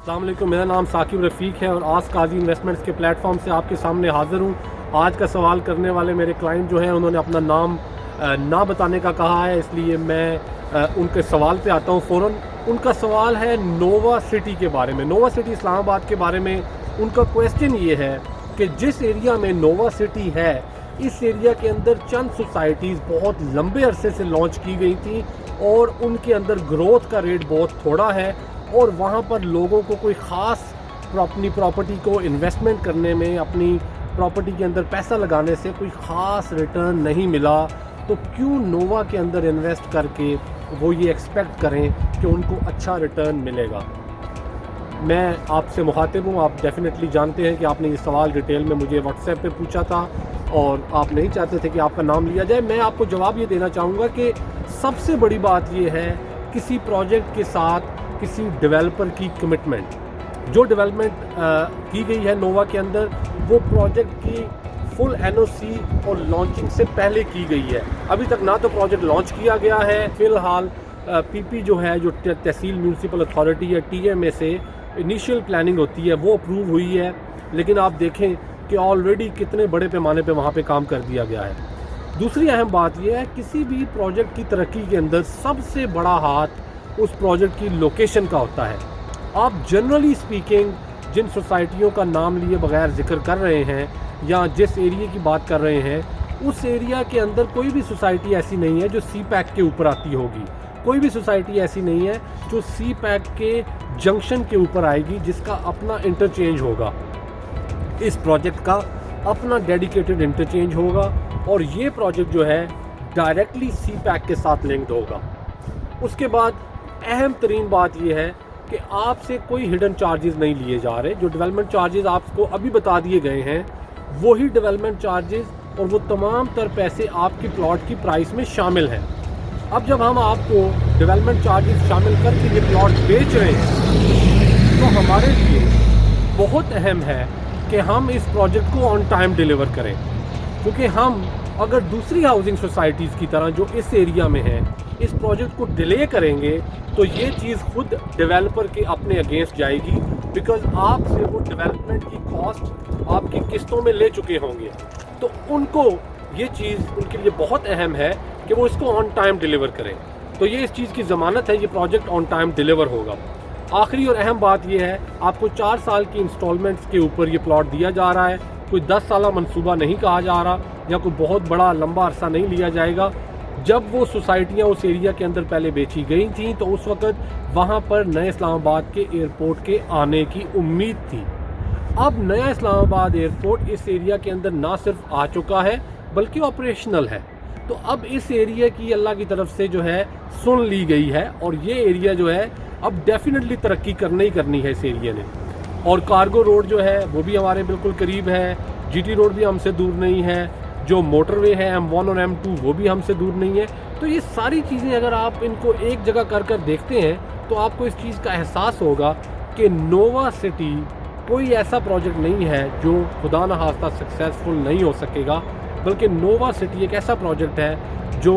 अस्सलाम वालेकुम, मेरा नाम साकिब रफ़ीक है और आस काजी इन्वेस्टमेंट्स के प्लेटफॉर्म से आपके सामने हाज़िर हूँ। आज का सवाल करने वाले मेरे क्लाइंट जो हैं उन्होंने अपना नाम ना बताने का कहा है, इसलिए मैं उनके सवाल पे आता हूँ फ़ौरन। उनका सवाल है नोवा सिटी के बारे में, नोवा सिटी इस्लामाबाद के बारे में। उनका क्वेश्चन ये है कि जिस एरिया में नोवा सिटी है, इस एरिया के अंदर चंद सोसाइटीज़ बहुत लंबे अरसे से लॉन्च की गई थी और उनके अंदर ग्रोथ का रेट बहुत थोड़ा है और वहाँ पर लोगों को कोई ख़ास अपनी प्रॉपर्टी को इन्वेस्टमेंट करने में, अपनी प्रॉपर्टी के अंदर पैसा लगाने से कोई ख़ास रिटर्न नहीं मिला। तो क्यों नोवा के अंदर इन्वेस्ट करके वो ये एक्सपेक्ट करें कि उनको अच्छा रिटर्न मिलेगा। मैं आपसे मुखातिब हूँ, आप डेफिनेटली जानते हैं कि आपने ये सवाल डिटेल में मुझे व्हाट्सएप पे पूछा था और आप नहीं चाहते थे कि आपका नाम लिया जाए। मैं आपको जवाब ये देना चाहूँगा कि सबसे बड़ी बात ये है किसी प्रोजेक्ट के साथ किसी डेवलपर की कमिटमेंट। जो डेवलपमेंट की गई है नोवा के अंदर, वो प्रोजेक्ट की फुल एनओसी और लॉन्चिंग से पहले की गई है। अभी तक ना तो प्रोजेक्ट लॉन्च किया गया है, फ़िलहाल पीपी जो है, जो तहसील म्यूनसिपल अथॉरिटी या टीएमए से इनिशियल प्लानिंग होती है, वो अप्रूव हुई है। लेकिन आप देखें कि ऑलरेडी कितने बड़े पैमाने पे वहाँ पे काम कर दिया गया है। दूसरी अहम बात यह है, किसी भी प्रोजेक्ट की तरक्की के अंदर सबसे बड़ा हाथ उस प्रोजेक्ट की लोकेशन का होता है। आप जनरली स्पीकिंग जिन सोसाइटियों का नाम लिए बगैर जिक्र कर रहे हैं या जिस एरिया की बात कर रहे हैं, उस एरिया के अंदर कोई भी सोसाइटी ऐसी नहीं है जो सी पैक के ऊपर आती होगी। कोई भी सोसाइटी ऐसी नहीं है जो सी पैक के जंक्शन के ऊपर आएगी जिसका अपना इंटरचेंज होगा। इस प्रोजेक्ट का अपना डेडिकेटेड इंटरचेंज होगा और ये प्रोजेक्ट जो है डायरेक्टली सी पैक के साथ लिंक्ड होगा। उसके बाद अहम तरीन बात यह है कि आपसे कोई हिडन चार्जेस नहीं लिए जा रहे। जो डेवलपमेंट चार्जेस आपको अभी बता दिए गए हैं, वही डेवलपमेंट चार्जेस और वो तमाम तर पैसे आपकी प्लॉट की प्राइस में शामिल हैं। अब जब हम आपको डेवलपमेंट चार्जेस शामिल करके ये प्लॉट बेच रहे हैं, तो हमारे लिए बहुत अहम है कि हम इस प्रोजेक्ट को ऑन टाइम डिलीवर करें, क्योंकि हम अगर दूसरी हाउसिंग सोसाइटीज़ की तरह जो इस एरिया में है इस प्रोजेक्ट को डिले करेंगे तो ये चीज़ खुद डेवलपर के अपने अगेंस्ट जाएगी, बिकॉज आपसे वो डेवलपमेंट की कॉस्ट आपकी किस्तों में ले चुके होंगे। तो उनको ये चीज़ उनके लिए बहुत अहम है कि वो इसको ऑन टाइम डिलीवर करें। तो ये इस चीज़ की ज़मानत है, ये प्रोजेक्ट ऑन टाइम डिलीवर होगा। आखिरी और अहम बात ये है, आपको 4 साल की इंस्टॉलमेंट्स के ऊपर ये प्लॉट दिया जा रहा है। कोई 10 साल मनसूबा नहीं कहा जा रहा या कोई बहुत बड़ा लंबा अरसा नहीं लिया जाएगा। जब वो सोसाइटियाँ उस एरिया के अंदर पहले बेची गई थी तो उस वक़्त वहाँ पर नए इस्लामाबाद के एयरपोर्ट के आने की उम्मीद थी। अब नया इस्लामाबाद एयरपोर्ट इस एरिया के अंदर ना सिर्फ आ चुका है बल्कि ऑपरेशनल है। तो अब इस एरिया की अल्लाह की तरफ से जो है सुन ली गई है और ये एरिया जो है अब डेफिनेटली तरक्की करनी है इस एरिया ने। और कार्गो रोड जो है वो भी हमारे बिल्कुल करीब है, जीटी रोड भी हमसे दूर नहीं है, जो मोटरवे है M1 और M2 वो भी हमसे दूर नहीं है। तो ये सारी चीज़ें अगर आप इनको एक जगह कर देखते हैं तो आपको इस चीज़ का एहसास होगा कि नोवा सिटी कोई ऐसा प्रोजेक्ट नहीं है जो खुदा न खास्ता सक्सेसफुल नहीं हो सकेगा, बल्कि नोवा सिटी एक ऐसा प्रोजेक्ट है जो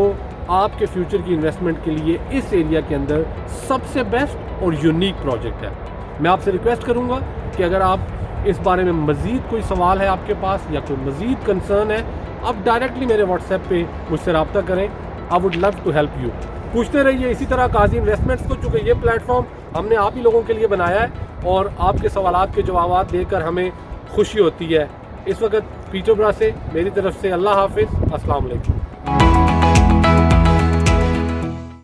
आपके फ्यूचर की इन्वेस्टमेंट के लिए इस एरिया के अंदर सबसे बेस्ट और यूनिक प्रोजेक्ट है। मैं आपसे रिक्वेस्ट करूँगा कि अगर आप इस बारे में मज़ीद कोई सवाल है आपके पास या कोई मज़ीद कंसर्न है, आप डायरेक्टली मेरे व्हाट्सएप पे मुझसे रब्ता करें। I would love to help you. पूछते रहिए इसी तरह काजी इन्वेस्टमेंट्स को, चूँकि ये प्लेटफॉर्म हमने आप ही लोगों के लिए बनाया है और आपके सवालात के जवाब देकर हमें खुशी होती है। इस वक्त पीटरबरा से मेरी तरफ से अल्लाह हाफिज़, अस्सलाम वालेकुम।